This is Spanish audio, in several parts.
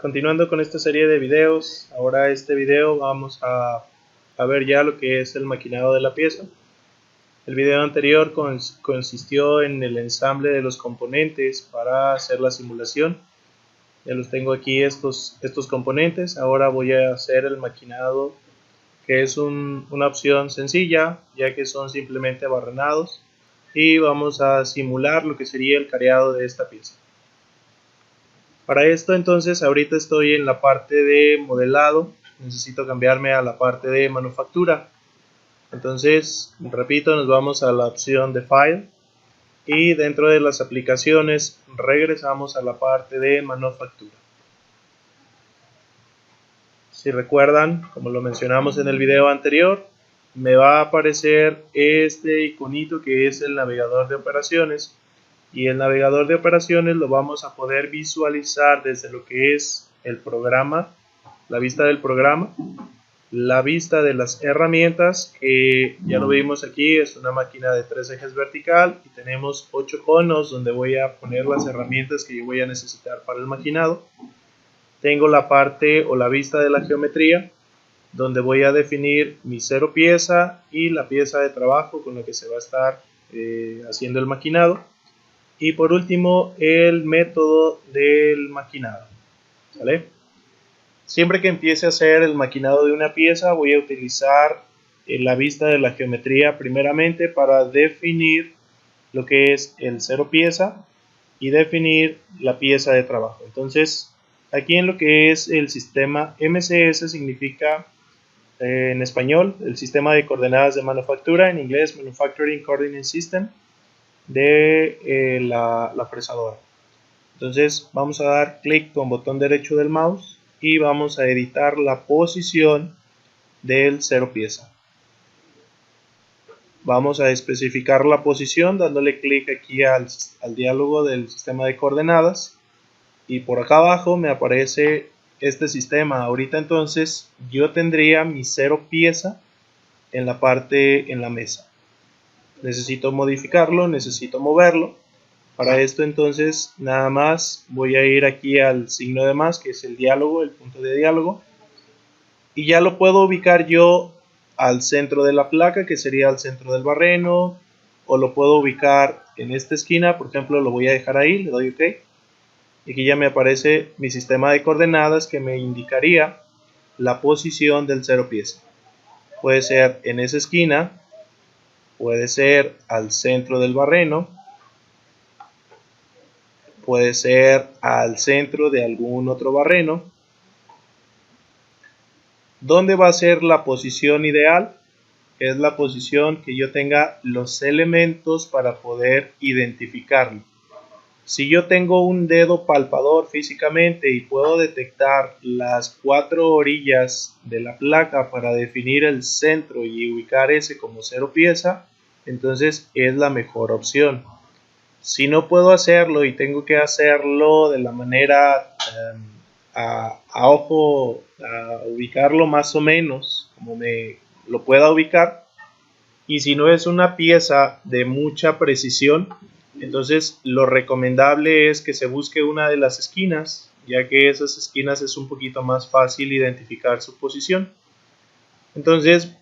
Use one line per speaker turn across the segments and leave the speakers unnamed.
Continuando con esta serie de videos, ahora este video vamos a ver ya lo que es el maquinado de la pieza. El video anterior consistió en el ensamble de los componentes para hacer la simulación. Ya los tengo aquí estos componentes. Ahora voy a hacer el maquinado, que es una opción sencilla, ya que son simplemente abarrenados, y vamos a simular lo que sería el careado de esta pieza. Para esto entonces ahorita estoy en la parte de modelado, necesito cambiarme a la parte de manufactura. Entonces, repito, nos vamos a la opción de File y dentro de las aplicaciones regresamos a la parte de manufactura. Si recuerdan, como lo mencionamos en el video anterior, me va a aparecer este iconito que es el navegador de operaciones. Y el navegador de operaciones lo vamos a poder visualizar desde lo que es el programa, la vista del programa, la vista de las herramientas, que ya lo vimos aquí, es una máquina de 3 ejes vertical y tenemos 8 conos donde voy a poner las herramientas que yo voy a necesitar para el maquinado. Tengo la parte o la vista de la geometría, donde voy a definir mi 0 pieza y la pieza de trabajo con la que se va a estar haciendo el maquinado. Y por último, el método del maquinado. ¿Sale? Siempre que empiece a hacer el maquinado de una pieza, voy a utilizar la vista de la geometría primeramente para definir lo que es el 0 pieza y definir la pieza de trabajo. Entonces, aquí en lo que es el sistema MCS significa en español el sistema de coordenadas de manufactura, en inglés Manufacturing Coordinate System, de la fresadora. Entonces vamos a dar clic con botón derecho del mouse y vamos a editar la posición del 0 pieza. Vamos a especificar la posición dándole clic aquí al diálogo del sistema de coordenadas y por acá abajo me aparece este sistema. Ahorita entonces yo tendría mi 0 pieza en la parte en la mesa. Necesito modificarlo, necesito moverlo. Para esto entonces nada más voy a ir aquí al signo de más, que es el diálogo, el punto de diálogo, y ya lo puedo ubicar yo al centro de la placa, que sería al centro del barreno, o lo puedo ubicar en esta esquina. Por ejemplo, lo voy a dejar ahí, le doy OK, y aquí ya me aparece mi sistema de coordenadas que me indicaría la posición del 0 pieza. Puede ser en esa esquina, puede ser al centro del barreno, puede ser al centro de algún otro barreno. ¿Dónde va a ser la posición ideal? Es la posición que yo tenga los elementos para poder identificarlo. Si yo tengo un dedo palpador físicamente y puedo detectar las 4 orillas de la placa para definir el centro y ubicar ese como 0 pieza, entonces es la mejor opción. Si no puedo hacerlo y tengo que hacerlo de la manera a ojo, a ubicarlo más o menos como me lo pueda ubicar, y si no es una pieza de mucha precisión, entonces lo recomendable es que se busque una de las esquinas, ya que esas esquinas es un poquito más fácil identificar su posición. Entonces,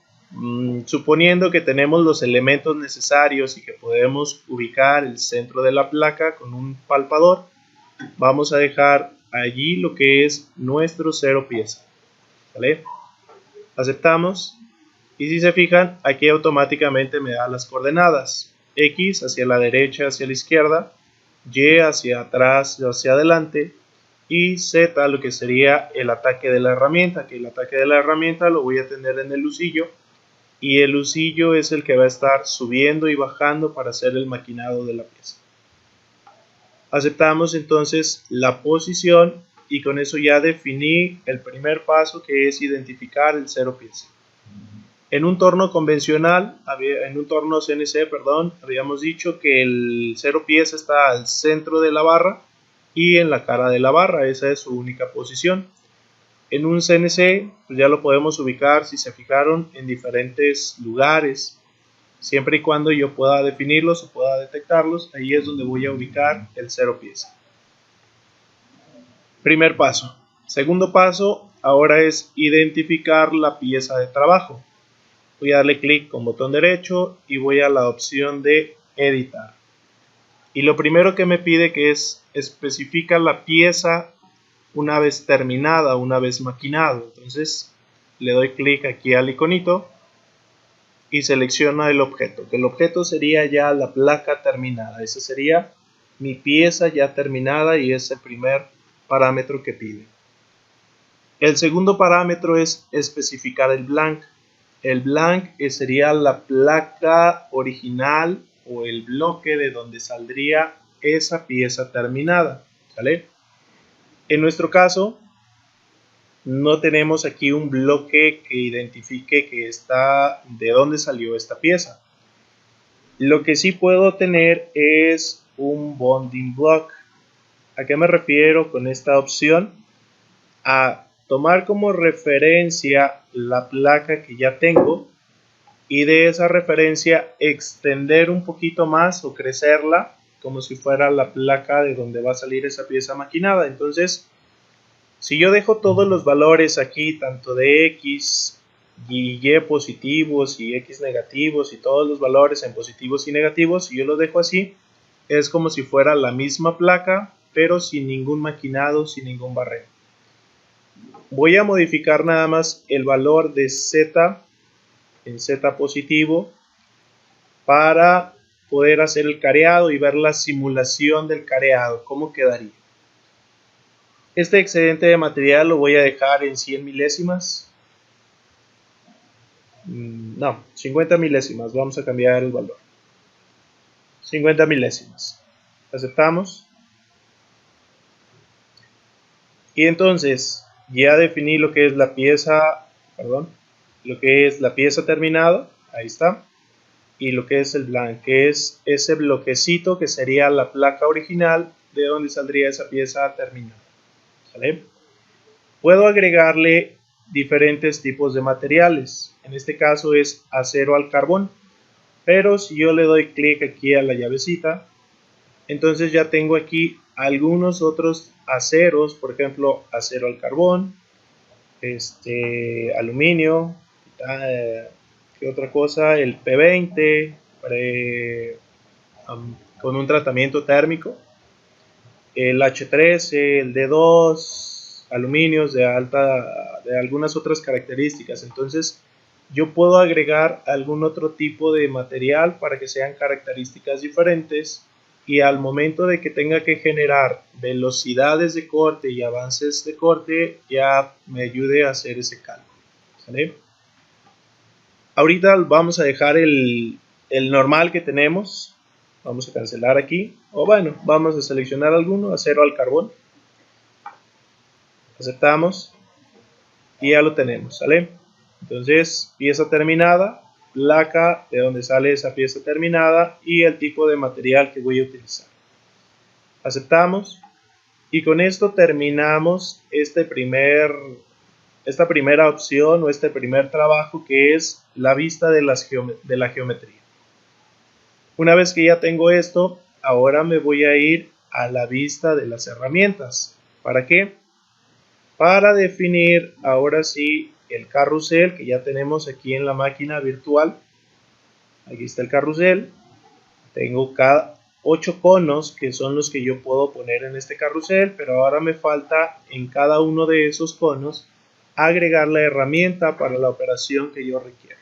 suponiendo que tenemos los elementos necesarios y que podemos ubicar el centro de la placa con un palpador, vamos a dejar allí lo que es nuestro 0 pieza. ¿Vale? Aceptamos y si se fijan, aquí automáticamente me da las coordenadas: X hacia la derecha, hacia la izquierda, Y hacia atrás, hacia adelante, y Z lo que sería el ataque de la herramienta, que el ataque de la herramienta lo voy a tener en el lucillo, y el lucillo es el que va a estar subiendo y bajando para hacer el maquinado de la pieza. Aceptamos entonces la posición y con eso ya definí el primer paso, que es identificar el 0 pieza. En un torno convencional, en un torno CNC, habíamos dicho que el 0 pieza está al centro de la barra y en la cara de la barra. Esa es su única posición. En un CNC pues ya lo podemos ubicar, si se fijaron, en diferentes lugares. Siempre y cuando yo pueda definirlos o pueda detectarlos, ahí es donde voy a ubicar el 0 pieza. Primer paso: Segundo paso, ahora es identificar la pieza de trabajo. Voy a darle clic con botón derecho y voy a la opción de editar. Y lo primero que me pide que es especifica la pieza una vez terminada, una vez maquinado. Entonces le doy clic aquí al iconito y selecciono el objeto, que el objeto sería ya la placa terminada. Esa sería mi pieza ya terminada y es el primer parámetro que pide. El segundo parámetro es especificar el blank. El blank sería la placa original o el bloque de donde saldría esa pieza terminada, ¿vale? En nuestro caso, no tenemos aquí un bloque que identifique que está de dónde salió esta pieza. Lo que sí puedo tener es un bounding block. ¿A qué me refiero con esta opción? A tomar como referencia la placa que ya tengo y de esa referencia extender un poquito más o crecerla como si fuera la placa de donde va a salir esa pieza maquinada. Entonces, si yo dejo todos los valores aquí, tanto de X y Y positivos y X negativos y todos los valores en positivos y negativos, si yo los dejo así, es como si fuera la misma placa, pero sin ningún maquinado, sin ningún barreno. Voy a modificar nada más el valor de Z en Z positivo para poder hacer el careado y ver la simulación del careado, cómo quedaría. Este excedente de material lo voy a dejar en 100 milésimas. No, 50 milésimas. Vamos a cambiar el valor. 50 milésimas. Aceptamos. Y entonces ya definí lo que es la pieza, lo que es la pieza terminada. Ahí está. Y lo que es el blank, que es ese bloquecito que sería la placa original de donde saldría esa pieza terminada. ¿Vale? Puedo agregarle diferentes tipos de materiales. En este caso es acero al carbón. Pero si yo le doy clic aquí a la llavecita, entonces ya tengo aquí algunos otros aceros, por ejemplo, acero al carbón, aluminio, ¿qué otra cosa? El P20 con un tratamiento térmico, el H13, el D2, aluminios de algunas otras características. Entonces yo puedo agregar algún otro tipo de material para que sean características diferentes y al momento de que tenga que generar velocidades de corte y avances de corte ya me ayude a hacer ese cálculo. ¿Vale? Ahorita vamos a dejar el normal que tenemos. Vamos a cancelar aquí, o bueno, vamos a seleccionar alguno, acero al carbón. Aceptamos y ya lo tenemos, ¿sale? Entonces, pieza terminada, placa de donde sale esa pieza terminada y el tipo de material que voy a utilizar. Aceptamos y con esto terminamos esta primera opción o este primer trabajo, que es la vista de la geometría. Una vez que ya tengo esto, ahora me voy a ir a la vista de las herramientas. ¿Para qué? Para definir ahora sí el carrusel que ya tenemos aquí en la máquina virtual. Aquí está el carrusel. Tengo cada 8 conos que son los que yo puedo poner en este carrusel, pero ahora me falta en cada uno de esos conos agregar la herramienta para la operación que yo requiero.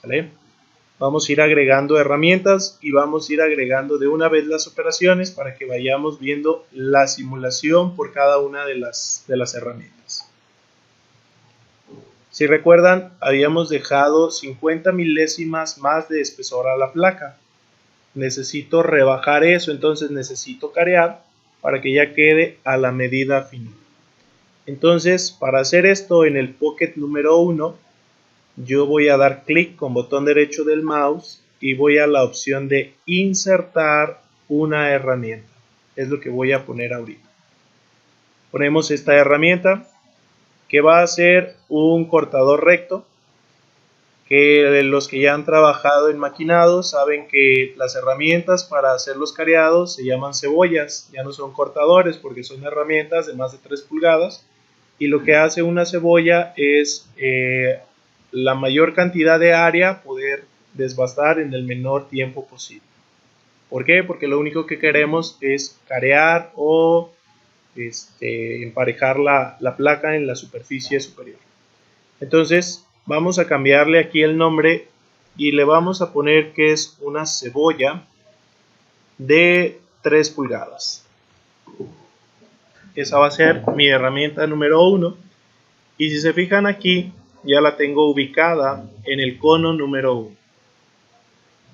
¿Sale? Vamos a ir agregando herramientas y vamos a ir agregando de una vez las operaciones para que vayamos viendo la simulación por cada una de las herramientas. Si recuerdan, habíamos dejado 50 milésimas más de espesor a la placa. Necesito rebajar eso, entonces necesito carear para que ya quede a la medida finita. Entonces, para hacer esto en el pocket número 1, yo voy a dar clic con botón derecho del mouse y voy a la opción de insertar una herramienta. Es lo que voy a poner ahorita. Ponemos esta herramienta que va a ser un cortador recto, que los que ya han trabajado en maquinado saben que las herramientas para hacer los careados se llaman cebollas, ya no son cortadores porque son herramientas de más de 3 pulgadas y lo que hace una cebolla es la mayor cantidad de área poder desbastar en el menor tiempo posible. ¿Por qué? Porque lo único que queremos es carear o emparejar la placa en la superficie superior. Entonces vamos a cambiarle aquí el nombre y le vamos a poner que es una cebolla de 3 pulgadas. Esa va a ser mi herramienta número 1. Y si se fijan aquí, ya la tengo ubicada en el cono número 1.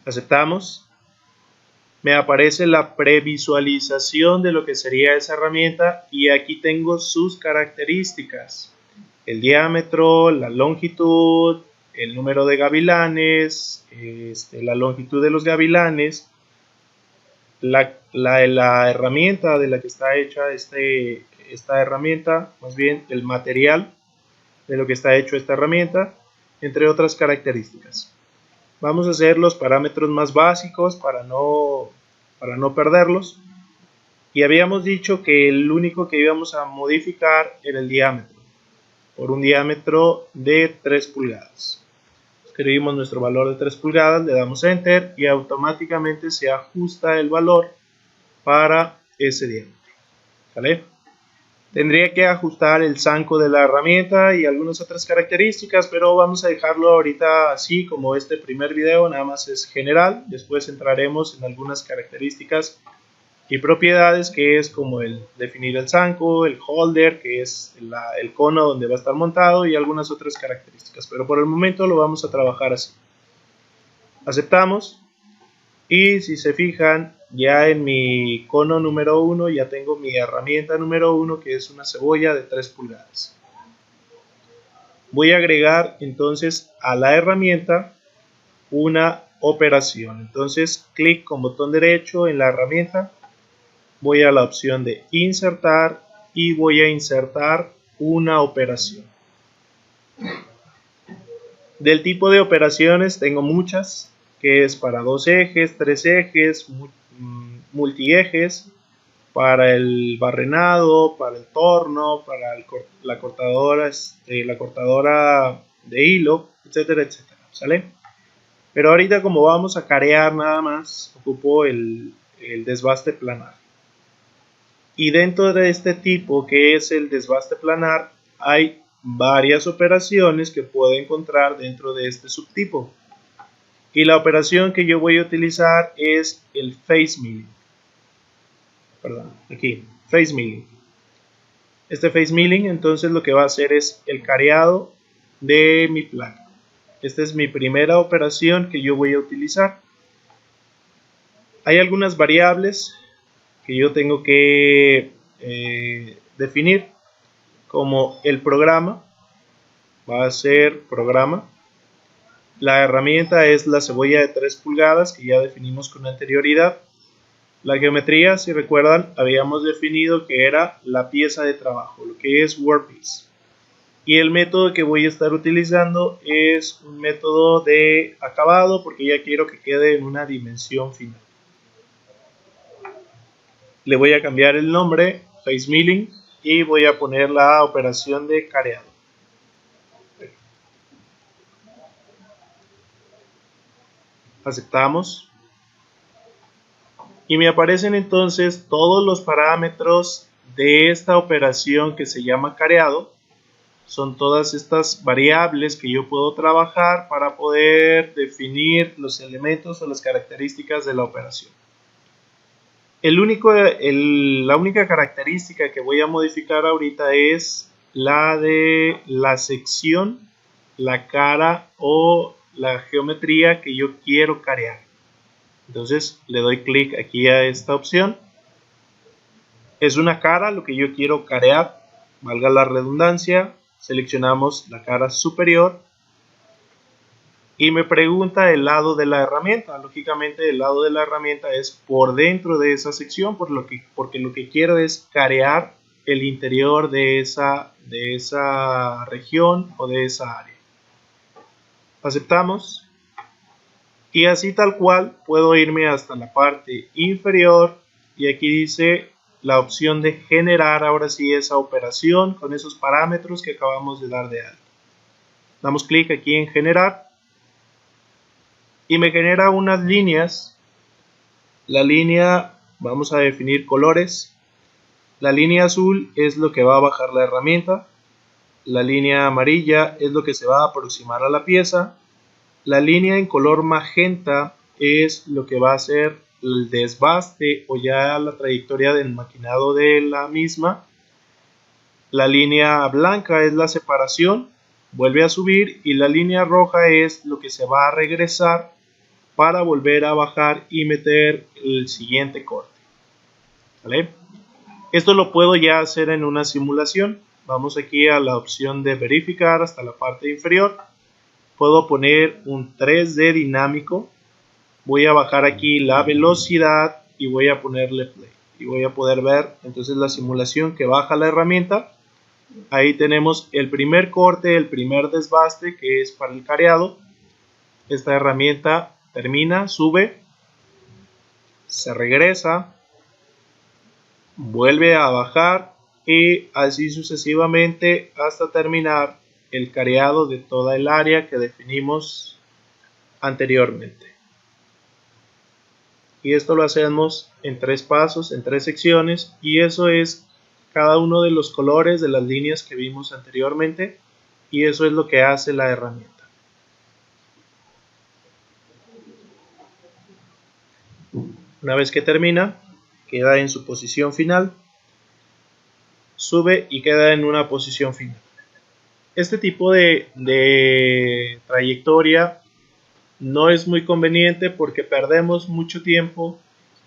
Aceptamos. Me aparece la previsualización de lo que sería esa herramienta y aquí tengo sus características. El diámetro, la longitud, el número de gavilanes, la longitud de los gavilanes, la herramienta de la que está hecha esta herramienta, más bien el material de lo que está hecho esta herramienta, entre otras características. Vamos a hacer los parámetros más básicos para no perderlos. Y habíamos dicho que el único que íbamos a modificar era el diámetro, por un diámetro de 3 pulgadas. Escribimos nuestro valor de 3 pulgadas, le damos Enter y automáticamente se ajusta el valor para ese diámetro. ¿Vale? Tendría que ajustar el zanco de la herramienta y algunas otras características, pero vamos a dejarlo ahorita así como este primer video, nada más es general. Después entraremos en algunas características y propiedades, que es como el definir el zanco, el holder, que es el cono donde va a estar montado, y algunas otras características, pero por el momento lo vamos a trabajar así. Aceptamos. Y si se fijan, ya en mi cono número 1 ya tengo mi herramienta número 1, que es una cebolla de 3 pulgadas. Voy a agregar entonces a la herramienta una operación. Entonces clic con botón derecho en la herramienta, voy a la opción de insertar y voy a insertar una operación. Del tipo de operaciones tengo muchas, que es para 2 ejes, 3 ejes, multiejes, para el barrenado, para el torno, para la cortadora de hilo, etcétera, etcétera, ¿sale? Pero ahorita, como vamos a carear nada más, ocupo el desbaste planar. Y dentro de este tipo, que es el desbaste planar, hay varias operaciones que puedo encontrar dentro de este subtipo. Y la operación que yo voy a utilizar es el face milling. Perdón, aquí, face milling. Este face milling entonces lo que va a hacer es el careado de mi placa. Esta es mi primera operación que yo voy a utilizar. Hay algunas variables que yo tengo que definir, como el programa, va a ser programa. La herramienta es la cebolla de 3 pulgadas que ya definimos con anterioridad. La geometría, si recuerdan, habíamos definido que era la pieza de trabajo, lo que es workpiece. Y el método que voy a estar utilizando es un método de acabado, porque ya quiero que quede en una dimensión final. Le voy a cambiar el nombre, face milling, y voy a poner la operación de careado. Aceptamos. Y me aparecen entonces todos los parámetros de esta operación que se llama careado. Son todas estas variables que yo puedo trabajar para poder definir los elementos o las características de la operación. La única característica que voy a modificar ahorita es la de la sección, la cara o la geometría que yo quiero carear. Entonces le doy clic aquí a esta opción. Es una cara lo que yo quiero carear, valga la redundancia. Seleccionamos la cara superior y me pregunta el lado de la herramienta. Lógicamente el lado de la herramienta es por dentro de esa sección, porque lo que quiero es carear el interior de esa región o de esa área. Aceptamos. Y así tal cual puedo irme hasta la parte inferior y aquí dice la opción de generar ahora sí esa operación con esos parámetros que acabamos de dar de alta. Damos clic aquí en generar y me genera unas líneas. La línea, vamos a definir colores. La línea azul es lo que va a bajar la herramienta. La línea amarilla es lo que se va a aproximar a la pieza. La línea en color magenta es lo que va a ser el desbaste o ya la trayectoria del maquinado de la misma. La línea blanca es la separación, vuelve a subir, y la línea roja es lo que se va a regresar para volver a bajar y meter el siguiente corte. ¿Vale? Esto lo puedo ya hacer en una simulación. Vamos aquí a la opción de verificar hasta la parte inferior. Puedo poner un 3D dinámico. Voy a bajar aquí la velocidad y voy a ponerle play. Y voy a poder ver entonces la simulación que baja la herramienta. Ahí tenemos el primer corte, el primer desbaste, que es para el careado. Esta herramienta termina, sube, se regresa, vuelve a bajar y así sucesivamente hasta terminar el careado de toda el área que definimos anteriormente. Y esto lo hacemos en 3 pasos, en 3 secciones, y eso es cada uno de los colores de las líneas que vimos anteriormente, y eso es lo que hace la herramienta. Una vez que termina, queda en su posición final, sube y queda en una posición final. Este tipo de trayectoria no es muy conveniente porque perdemos mucho tiempo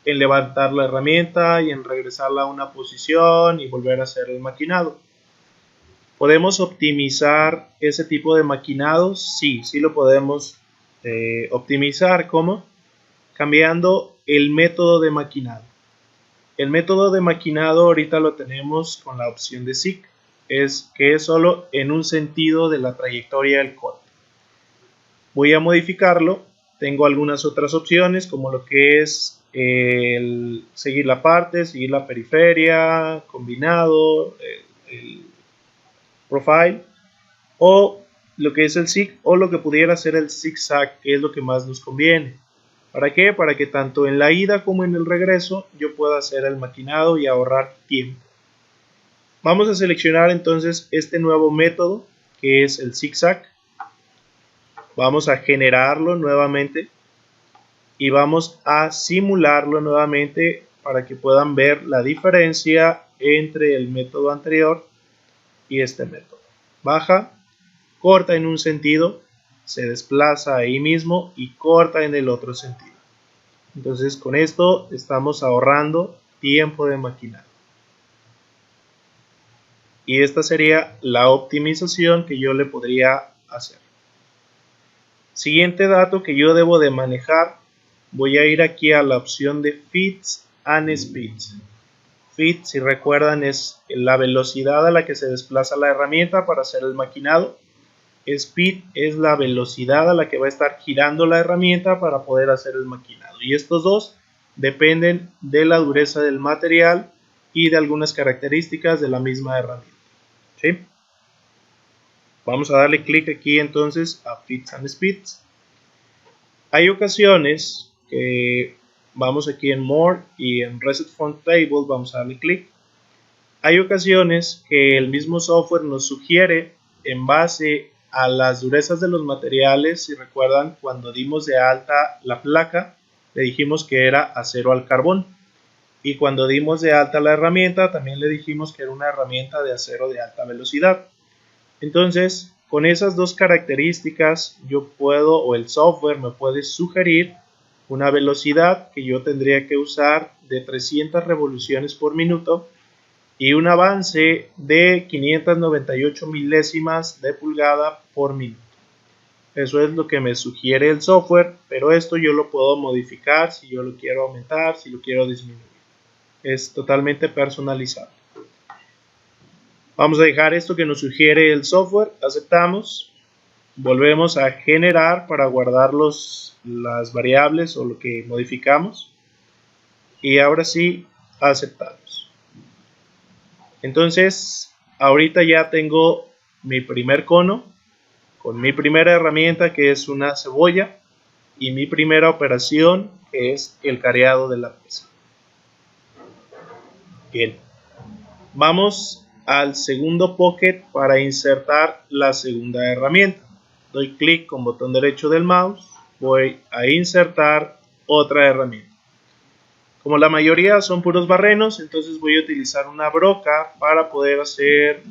en levantar la herramienta y en regresarla a una posición y volver a hacer el maquinado. ¿Podemos optimizar ese tipo de maquinados? Sí lo podemos optimizar. ¿Cómo? Cambiando el método de maquinado. El método de maquinado ahorita lo tenemos con la opción de SIG, que es solo en un sentido de la trayectoria del corte. Voy a modificarlo. Tengo algunas otras opciones como lo que es seguir la parte, seguir la periferia, combinado, el profile, o lo que es el SIG, o lo que pudiera ser el zigzag, que es lo que más nos conviene. ¿Para qué? Para que tanto en la ida como en el regreso yo pueda hacer el maquinado y ahorrar tiempo. Vamos a seleccionar entonces este nuevo método que es el zigzag. Vamos a generarlo nuevamente y vamos a simularlo nuevamente para que puedan ver la diferencia entre el método anterior y este método. Baja, corta en un sentido, se desplaza ahí mismo y corta en el otro sentido. Entonces con esto estamos ahorrando tiempo de maquinado. Y esta sería la optimización que yo le podría hacer. Siguiente dato que yo debo de manejar, voy a ir aquí a la opción de Fits and Speeds. Fit, si recuerdan, es la velocidad a la que se desplaza la herramienta para hacer el maquinado. Speed es la velocidad a la que va a estar girando la herramienta para poder hacer el maquinado. Y estos dos dependen de la dureza del material y de algunas características de la misma herramienta. ¿Sí? Vamos a darle clic aquí entonces a Fits and Speeds. Hay ocasiones que vamos aquí en More y en Reset Front Table vamos a darle clic. Hay ocasiones que el mismo software nos sugiere en base a las durezas de los materiales. Si recuerdan, cuando dimos de alta la placa le dijimos que era acero al carbón, y cuando dimos de alta la herramienta también le dijimos que era una herramienta de acero de alta velocidad. Entonces, con esas dos características yo puedo, o el software me puede sugerir una velocidad que yo tendría que usar de 300 revoluciones por minuto y un avance de 598 milésimas de pulgada por minuto. Eso es lo que me sugiere el software, pero esto yo lo puedo modificar si yo lo quiero aumentar, si lo quiero disminuir. Es totalmente personalizado. Vamos a dejar esto que nos sugiere el software, aceptamos, volvemos a generar para guardar las variables o lo que modificamos y ahora sí aceptamos. Entonces, ahorita ya tengo mi primer cono con mi primera herramienta, que es una cebolla, y mi primera operación, que es el careado de la pieza. Bien, vamos al segundo pocket para insertar la segunda herramienta. Doy clic con botón derecho del mouse, voy a insertar otra herramienta. Como la mayoría son puros barrenos, entonces voy a utilizar una broca para poder hacer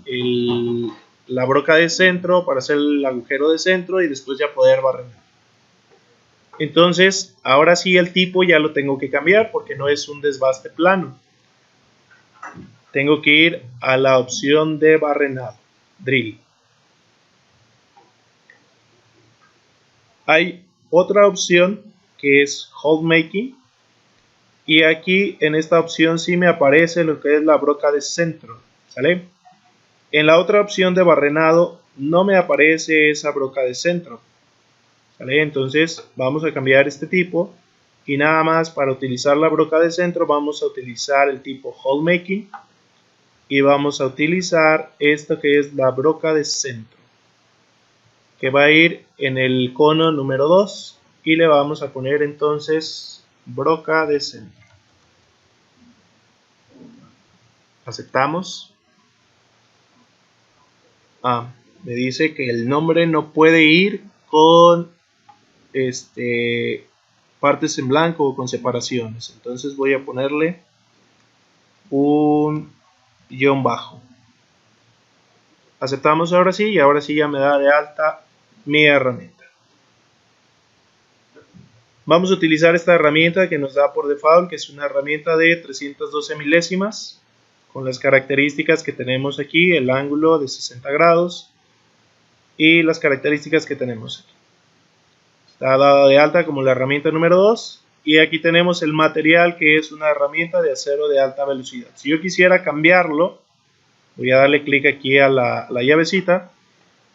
la broca de centro, para hacer el agujero de centro y después ya poder barrenar. Entonces, ahora sí el tipo ya lo tengo que cambiar porque no es un desbaste plano. Tengo que ir a la opción de barrenado, drill. Hay otra opción que es hole making, y aquí en esta opción sí me aparece lo que es la broca de centro, ¿sale? En la otra opción de barrenado no me aparece esa broca de centro, ¿sale? Entonces vamos a cambiar este tipo, y nada más para utilizar la broca de centro vamos a utilizar el tipo hole making, y vamos a utilizar esto que es la broca de centro, que va a ir en el cono número 2, y le vamos a poner entonces broca de centro. Aceptamos. Me dice que el nombre no puede ir con partes en blanco o con separaciones, entonces voy a ponerle un guión bajo. Aceptamos ahora sí, y ahora sí ya me da de alta mi herramienta. Vamos a utilizar esta herramienta que nos da por default, que es una herramienta de 312 milésimas, con las características que tenemos aquí, el ángulo de 60 grados y las características que tenemos aquí. Está dada de alta como la herramienta número 2, y aquí tenemos el material, que es una herramienta de acero de alta velocidad. Si yo quisiera cambiarlo, voy a darle clic aquí a la llavecita,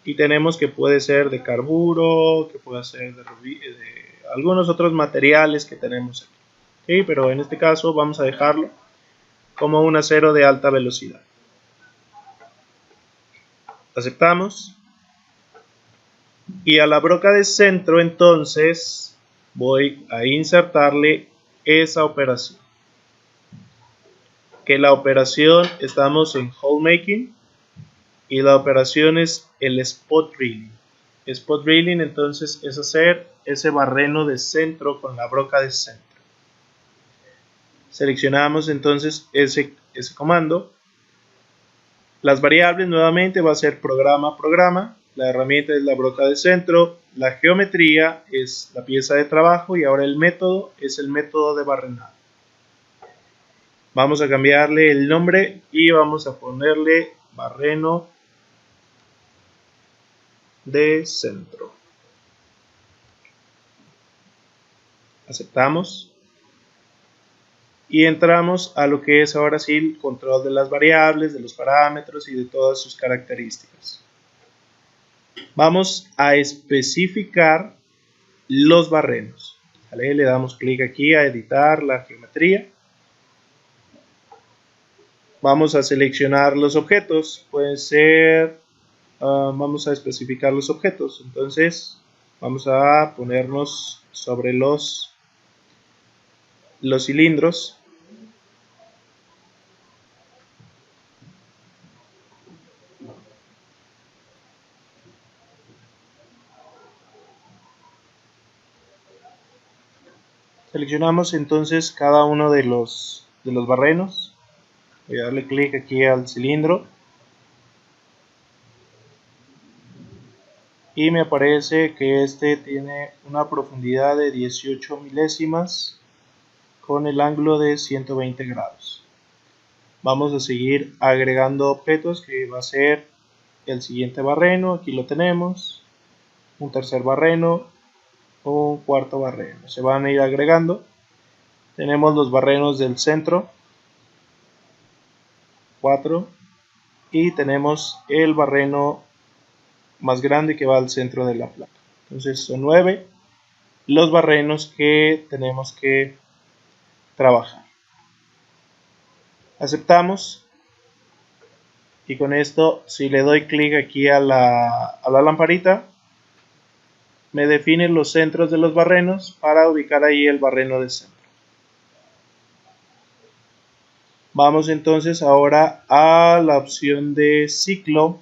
y tenemos que puede ser de carburo, que puede ser de algunos otros materiales que tenemos aquí. ¿Sí? Pero en este caso vamos a dejarlo como un acero de alta velocidad. Aceptamos. Y a la broca de centro entonces voy a insertarle esa operación. Que la operación, estamos en hole making, y la operación es el spot drilling. Spot drilling entonces es hacer ese barreno de centro con la broca de centro. Seleccionamos entonces ese comando. Las variables nuevamente va a ser programa, la herramienta es la broca de centro, la geometría es la pieza de trabajo, y ahora el método es el método de barrenado. Vamos a cambiarle el nombre y vamos a ponerle barreno de centro. Aceptamos. Y entramos a lo que es ahora sí el control de las variables, de los parámetros y de todas sus características. Vamos a especificar los barrenos. ¿Vale? Le damos clic aquí a editar la geometría. Vamos a seleccionar los objetos. Pueden ser, vamos a especificar los objetos. Entonces vamos a ponernos sobre los cilindros. Seleccionamos entonces cada uno de los barrenos. Voy a darle clic aquí al cilindro y me aparece que este tiene una profundidad de 18 milésimas con el ángulo de 120 grados. Vamos a seguir agregando objetos, que va a ser el siguiente barreno. Aquí lo tenemos, un tercer barreno, un cuarto barreno. Se van a ir agregando. Tenemos los barrenos del centro, 4, y tenemos el barreno más grande que va al centro de la placa. Entonces son 9 los barrenos que tenemos que trabajar. Aceptamos. Y con esto, si le doy clic aquí a la lamparita, me define los centros de los barrenos para ubicar ahí el barreno de centro. Vamos entonces ahora a la opción de ciclo.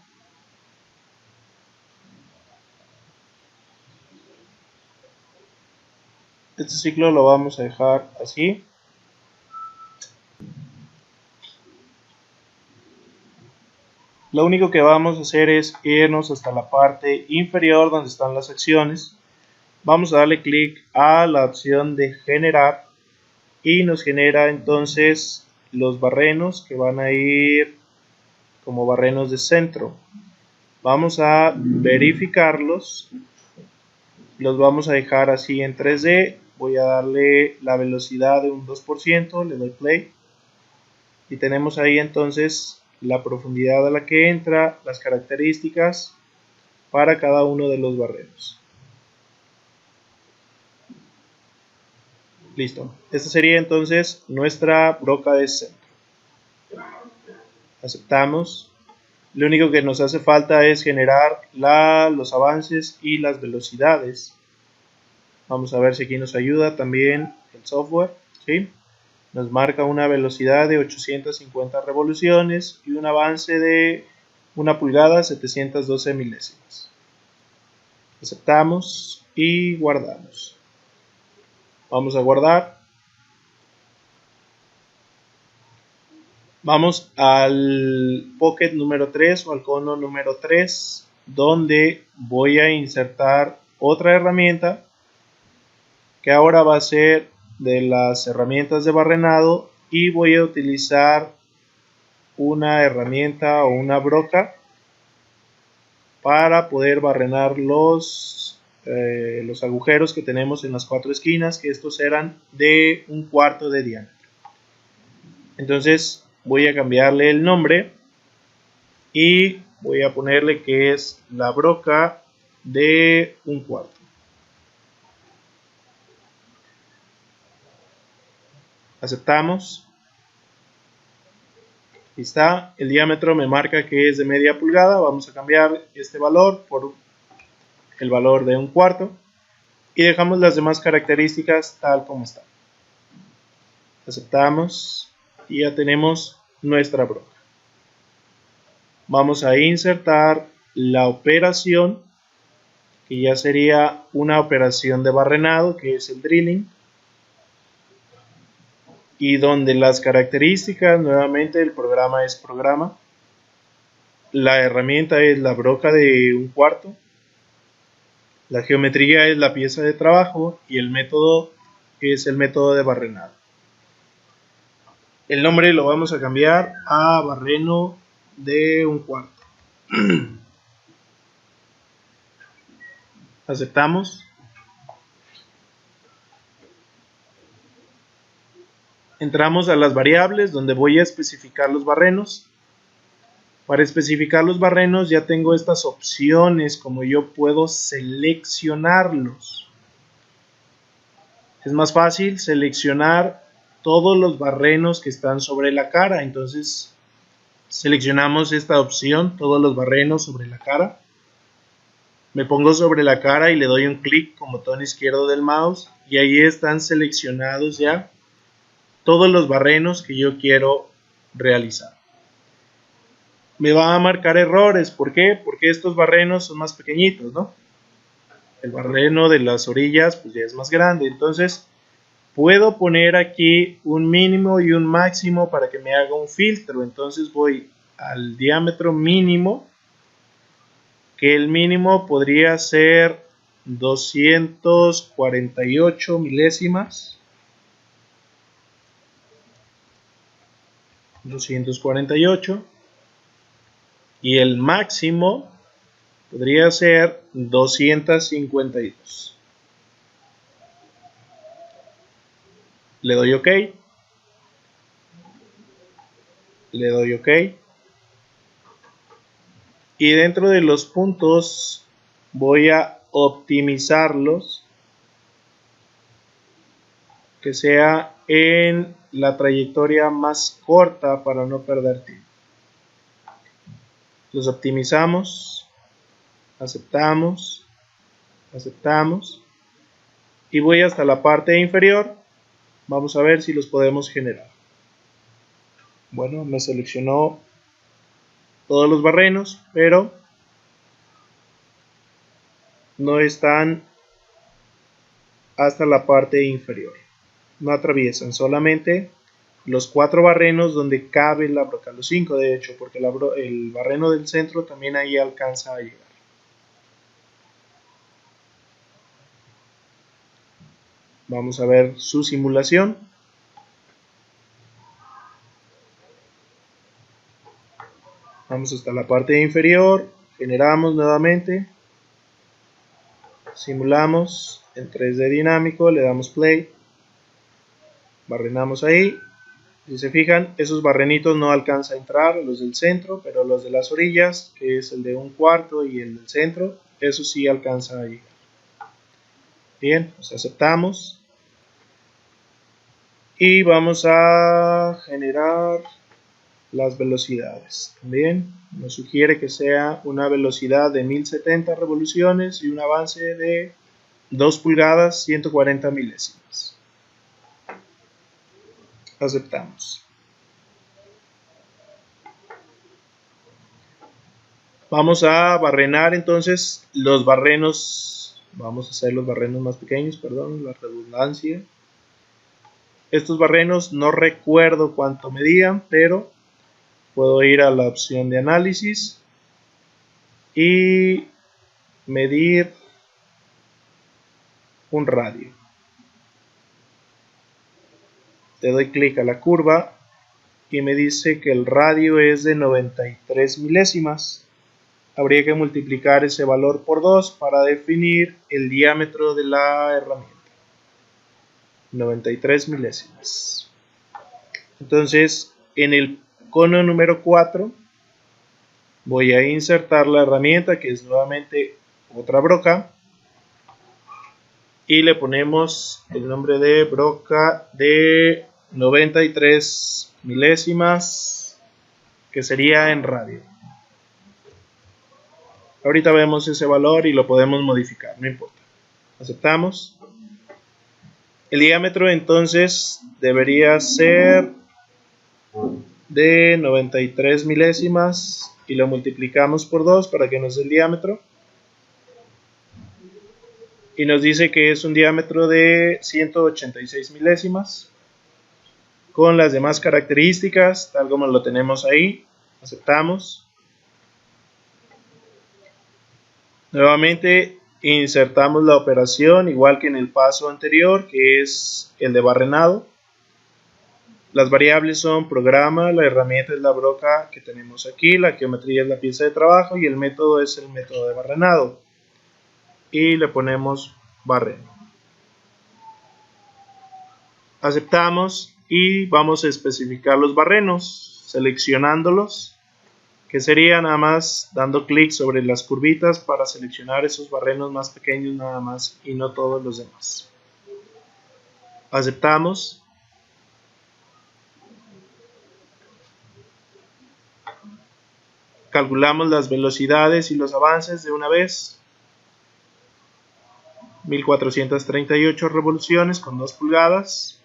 Este ciclo lo vamos a dejar así. Lo único que vamos a hacer es irnos hasta la parte inferior donde están las acciones. Vamos a darle clic a la opción de generar y nos genera entonces los barrenos que van a ir como barrenos de centro. Vamos a verificarlos, los vamos a dejar así en 3D. Voy a darle la velocidad de un 2%, le doy play y tenemos ahí entonces la profundidad a la que entra, las características para cada uno de los barrenos. Listo, esta sería entonces nuestra broca de centro. Aceptamos. Lo único que nos hace falta es generar los avances y las velocidades. Vamos a ver si aquí nos ayuda también el software, ¿sí? Nos marca una velocidad de 850 revoluciones y un avance de 1 pulgada 712 milésimas. Aceptamos y guardamos. Vamos a guardar. Vamos al pocket número 3 o al cono número 3, donde voy a insertar otra herramienta que ahora va a ser de las herramientas de barrenado y voy a utilizar una herramienta o una broca para poder barrenar los agujeros que tenemos en las 4 esquinas, que estos eran de 1/4 de diámetro. Entonces voy a cambiarle el nombre y voy a ponerle que es la broca de 1/4. Aceptamos. Ahí está, el diámetro me marca que es de media pulgada. Vamos a cambiar este valor por el valor de 1/4 y dejamos las demás características tal como están. Aceptamos y ya tenemos nuestra broca. Vamos a insertar la operación, que ya sería una operación de barrenado, que es el drilling, y donde las características, nuevamente el programa es programa, la herramienta es la broca de 1/4, la geometría es la pieza de trabajo y el método es el método de barrenado. El nombre lo vamos a cambiar a barreno de 1/4. Aceptamos. Entramos a las variables donde voy a especificar los barrenos. Para especificar los barrenos ya tengo estas opciones como yo puedo seleccionarlos. Es más fácil seleccionar todos los barrenos que están sobre la cara. Entonces seleccionamos esta opción, todos los barrenos sobre la cara. Me pongo sobre la cara y le doy un clic con botón izquierdo del mouse y ahí están seleccionados ya todos los barrenos que yo quiero realizar. Me va a marcar errores, ¿por qué? Porque estos barrenos son más pequeñitos, ¿no? El barreno de las orillas pues ya es más grande, entonces puedo poner aquí un mínimo y un máximo para que me haga un filtro. Entonces voy al diámetro mínimo, que el mínimo podría ser 248 milésimas. 248 y el máximo podría ser 252. Le doy OK. Le doy OK. Y dentro de los puntos voy a optimizarlos que sea en la trayectoria más corta para no perder tiempo. los optimizamos, aceptamos, aceptamos y voy hasta la parte inferior. Vamos a ver si los podemos generar. Bueno, me seleccionó todos los barrenos, pero no están hasta la parte inferior. No atraviesan, solamente los 4 barrenos donde cabe la broca, los 5 de hecho, porque el barreno del centro también ahí alcanza a llegar. Vamos a ver su simulación. Vamos hasta la parte inferior, generamos nuevamente, simulamos en 3D dinámico, le damos play, barrenamos ahí. Si se fijan, esos barrenitos no alcanza a entrar, los del centro, pero los de las orillas, que es el de 1/4 y el del centro, eso sí alcanza a llegar. Bien, pues aceptamos. Y vamos a generar las velocidades. También nos sugiere que sea una velocidad de 1070 revoluciones y un avance de 2 pulgadas 140 milésimas. Aceptamos. Vamos a barrenar entonces los barrenos. Vamos a hacer los barrenos más pequeños, perdón, la redundancia. Estos barrenos no recuerdo cuánto medían, pero puedo ir a la opción de análisis y medir un radio. Le doy clic a la curva y me dice que el radio es de 93 milésimas. Habría que multiplicar ese valor por 2 para definir el diámetro de la herramienta. 93 milésimas. Entonces, en el cono número 4 voy a insertar la herramienta, que es nuevamente otra broca, y le ponemos el nombre de broca de 93 milésimas, que sería en radio. Ahorita vemos ese valor y lo podemos modificar, no importa. Aceptamos. El diámetro entonces debería ser de 93 milésimas y lo multiplicamos por 2 para que nos dé el diámetro. Y nos dice que es un diámetro de 186 milésimas con las demás características tal como lo tenemos ahí. Aceptamos. Nuevamente insertamos la operación igual que en el paso anterior, que es el de barrenado. Las variables son programa, la herramienta es la broca que tenemos aquí, la geometría es la pieza de trabajo y el método es el método de barrenado. Y le ponemos barreno. Aceptamos y vamos a especificar los barrenos seleccionándolos, que sería nada más dando clic sobre las curvitas para seleccionar esos barrenos más pequeños nada más y no todos los demás. Aceptamos. Calculamos las velocidades y los avances de una vez. 1438 revoluciones con 2 pulgadas.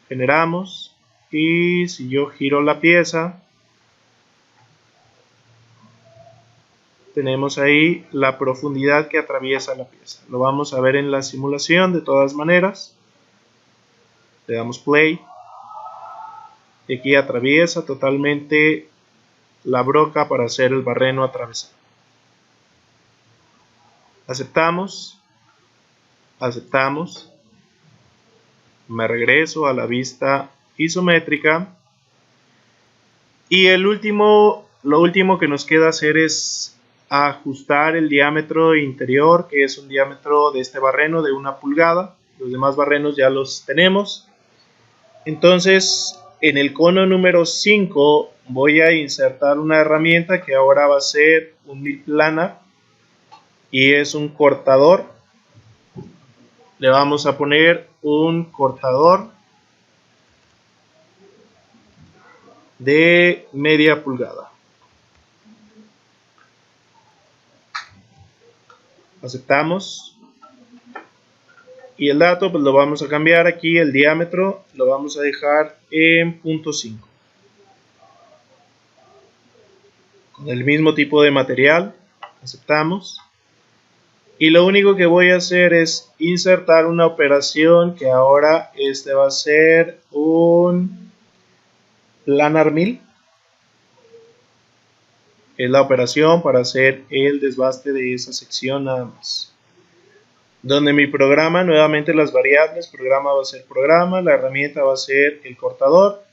Generamos. Y si yo giro la pieza, tenemos ahí la profundidad que atraviesa la pieza. Lo vamos a ver en la simulación de todas maneras. Le damos play. Y aquí atraviesa totalmente la broca para hacer el barreno atravesado. Aceptamos. Aceptamos. Me regreso a la vista isométrica. Y lo último que nos queda hacer es ajustar el diámetro interior, que es un diámetro de este barreno de 1 pulgada. Los demás barrenos ya los tenemos. Entonces, en el cono número 5 voy a insertar una herramienta que ahora va a ser un milplanar y es un cortador. Le vamos a poner un cortador de media pulgada. Aceptamos. Y el dato pues lo vamos a cambiar aquí, el diámetro lo vamos a dejar en 0.5. Con el mismo tipo de material, aceptamos. Y lo único que voy a hacer es insertar una operación que ahora va a ser un planar 1000. Es la operación para hacer el desbaste de esa sección nada más. Donde mi programa, nuevamente las variables, programa va a ser programa, la herramienta va a ser el cortador,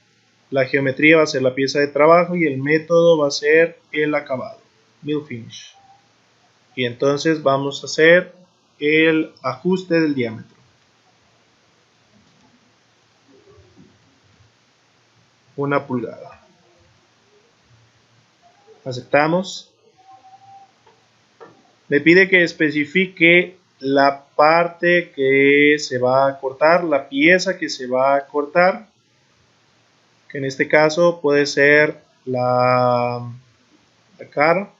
la geometría va a ser la pieza de trabajo y el método va a ser el acabado, mill finish. Y entonces vamos a hacer el ajuste del diámetro. Una pulgada. Aceptamos. Me pide que especifique la parte que se va a cortar, la pieza que se va a cortar, que en este caso puede ser la cara.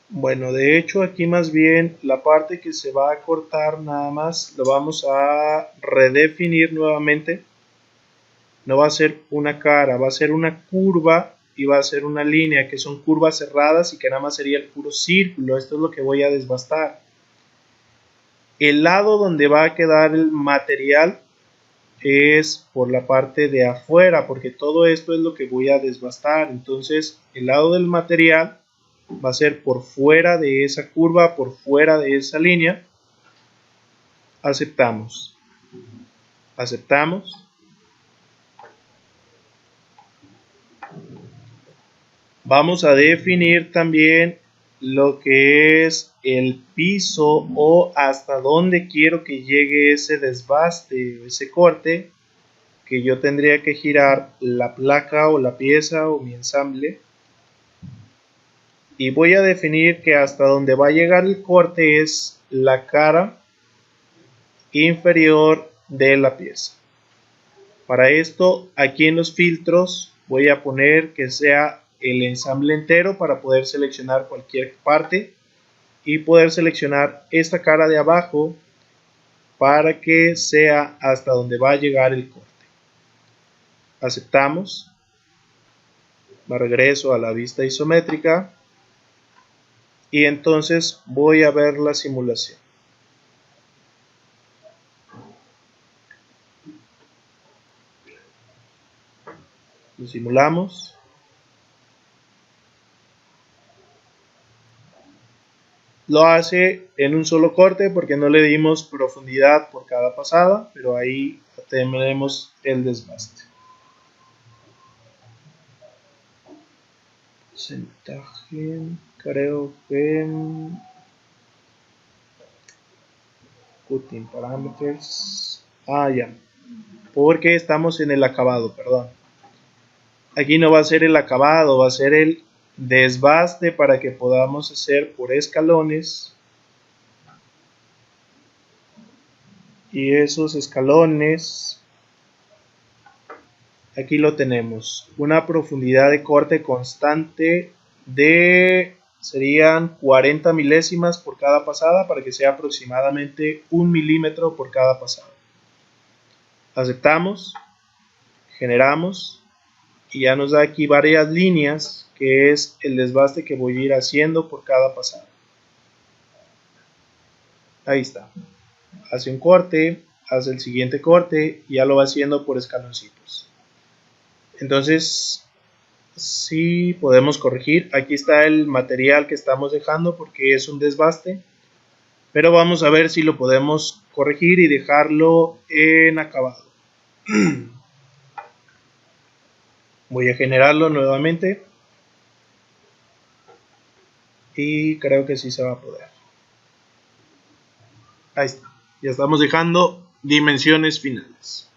Bueno, de hecho aquí más bien la parte que se va a cortar nada más lo vamos a redefinir nuevamente. No va a ser una cara, va a ser una curva y va a ser una línea, que son curvas cerradas y que nada más sería el puro círculo. Esto es lo que voy a desbastar. El lado donde va a quedar el material es por la parte de afuera, porque todo esto es lo que voy a desbastar. Entonces el lado del material va a ser por fuera de esa curva, por fuera de esa línea. Aceptamos. Aceptamos. Vamos a definir también lo que es el piso o hasta dónde quiero que llegue ese desbaste, ese corte, que yo tendría que girar la placa o la pieza o mi ensamble. Y voy a definir que hasta donde va a llegar el corte es la cara inferior de la pieza. Para esto, aquí en los filtros voy a poner que sea el ensamble entero para poder seleccionar cualquier parte y poder seleccionar esta cara de abajo para que sea hasta donde va a llegar el corte. Aceptamos. Me regreso a la vista isométrica y entonces voy a ver la simulación. Lo simulamos. Lo hace en un solo corte porque no le dimos profundidad por cada pasada, pero ahí tenemos el desbaste. Porcentaje, creo que cutting parameters. Ya, porque estamos en el acabado, perdón. Aquí no va a ser el acabado, va a ser el desbaste para que podamos hacer por escalones. Y esos escalones, aquí lo tenemos, una profundidad de corte constante de, serían 40 milésimas por cada pasada para que sea aproximadamente 1 milímetro por cada pasada. Aceptamos, generamos y ya nos da aquí varias líneas que es el desbaste que voy a ir haciendo por cada pasada. Ahí está. Hace un corte, hace el siguiente corte y ya lo va haciendo por escaloncitos. Entonces, sí podemos corregir. Aquí está el material que estamos dejando porque es un desbaste. Pero vamos a ver si lo podemos corregir y dejarlo en acabado. Voy a generarlo nuevamente. Y creo que sí se va a poder. Ahí está. Ya estamos dejando dimensiones finales.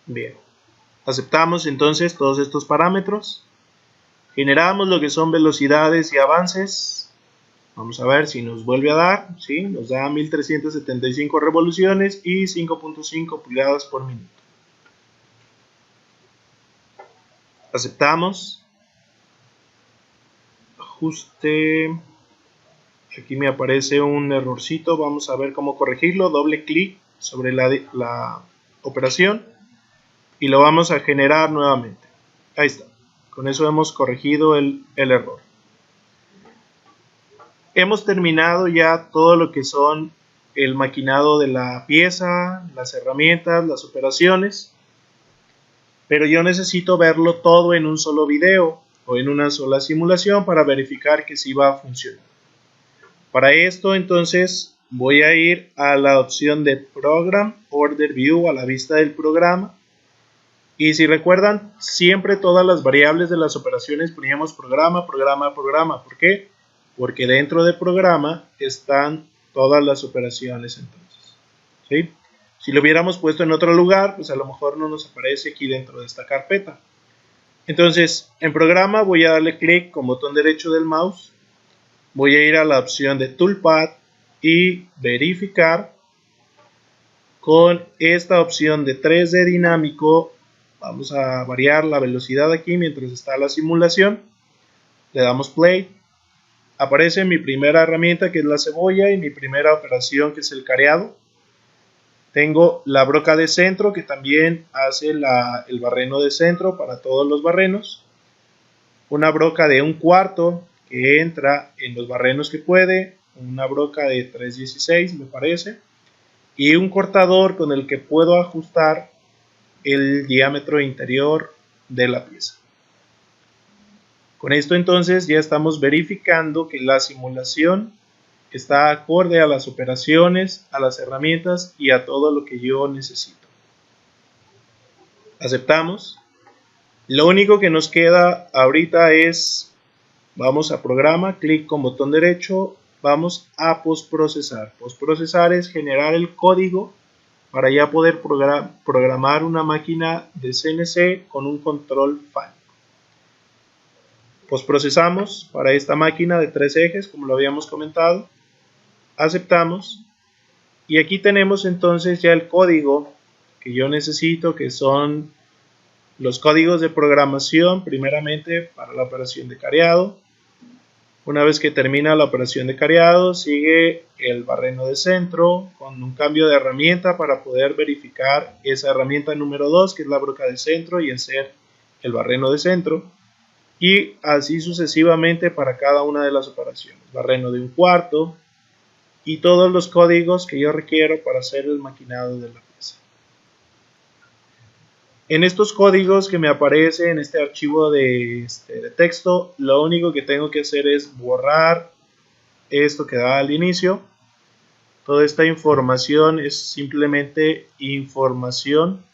Bien. Aceptamos entonces todos estos parámetros. Generamos lo que son velocidades y avances. Vamos a ver si nos vuelve a dar. ¿Sí? Nos da 1375 revoluciones y 5.5 pulgadas por minuto. Aceptamos. Ajuste. Aquí me aparece un errorcito. Vamos a ver cómo corregirlo. Doble clic sobre la operación y lo vamos a generar nuevamente. Ahí está. Con eso hemos corregido el error. Hemos terminado ya todo lo que son el maquinado de la pieza, las herramientas, las operaciones. Pero yo necesito verlo todo en un solo video o en una sola simulación para verificar que sí va a funcionar. Para esto entonces voy a ir a la opción de Program Order View, a la vista del programa. Y si recuerdan, siempre todas las variables de las operaciones poníamos programa, programa, programa. ¿Por qué? Porque dentro de programa están todas las operaciones entonces. ¿Sí? Si lo hubiéramos puesto en otro lugar, pues a lo mejor no nos aparece aquí dentro de esta carpeta. Entonces, en programa voy a darle clic con botón derecho del mouse. Voy a ir a la opción de Toolpath y verificar. Con esta opción de 3D dinámico, vamos a variar la velocidad aquí mientras está la simulación. Le damos play. Aparece mi primera herramienta, que es la cebolla, y mi primera operación, que es el careado. Tengo la broca de centro, que también hace el barreno de centro para todos los barrenos. Una broca de 1/4 que entra en los barrenos que puede. Una broca de 3/16 me parece. Y un cortador con el que puedo ajustar el diámetro interior de la pieza. Con esto entonces ya estamos verificando que la simulación está acorde a las operaciones, a las herramientas y a todo lo que yo necesito. Aceptamos. Lo único que nos queda ahorita es, vamos a programa, clic con botón derecho, vamos a postprocesar. Postprocesar es generar el código para ya poder programar una máquina de CNC con un control fálico. Postprocesamos para esta máquina de 3 ejes, como lo habíamos comentado. Aceptamos. Y aquí tenemos entonces ya el código que yo necesito, que son los códigos de programación, primeramente para la operación de careado. Una vez que termina la operación de careado, sigue el barreno de centro con un cambio de herramienta para poder verificar esa herramienta número 2, que es la broca de centro, y hacer el barreno de centro. Y así sucesivamente para cada una de las operaciones. Barreno de 1/4 y todos los códigos que yo requiero para hacer el maquinado de la pieza. En estos códigos que me aparece en este archivo de texto, lo único que tengo que hacer es borrar esto que da al inicio. Toda esta información es simplemente información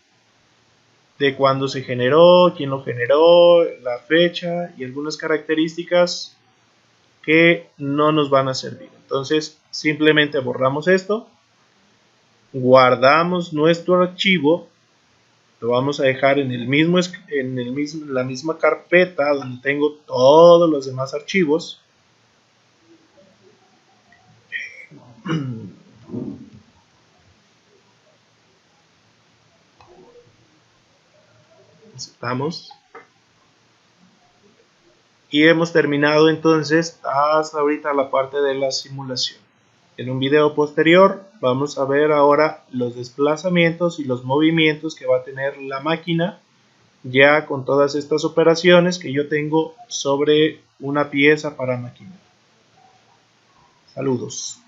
de cuándo se generó, quién lo generó, la fecha y algunas características que no nos van a servir. Entonces simplemente borramos esto, guardamos nuestro archivo, lo vamos a dejar en la misma carpeta donde tengo todos los demás archivos. Aceptamos. Y hemos terminado entonces hasta ahorita la parte de la simulación. En un video posterior vamos a ver ahora los desplazamientos y los movimientos que va a tener la máquina ya con todas estas operaciones que yo tengo sobre una pieza para maquinar. Saludos.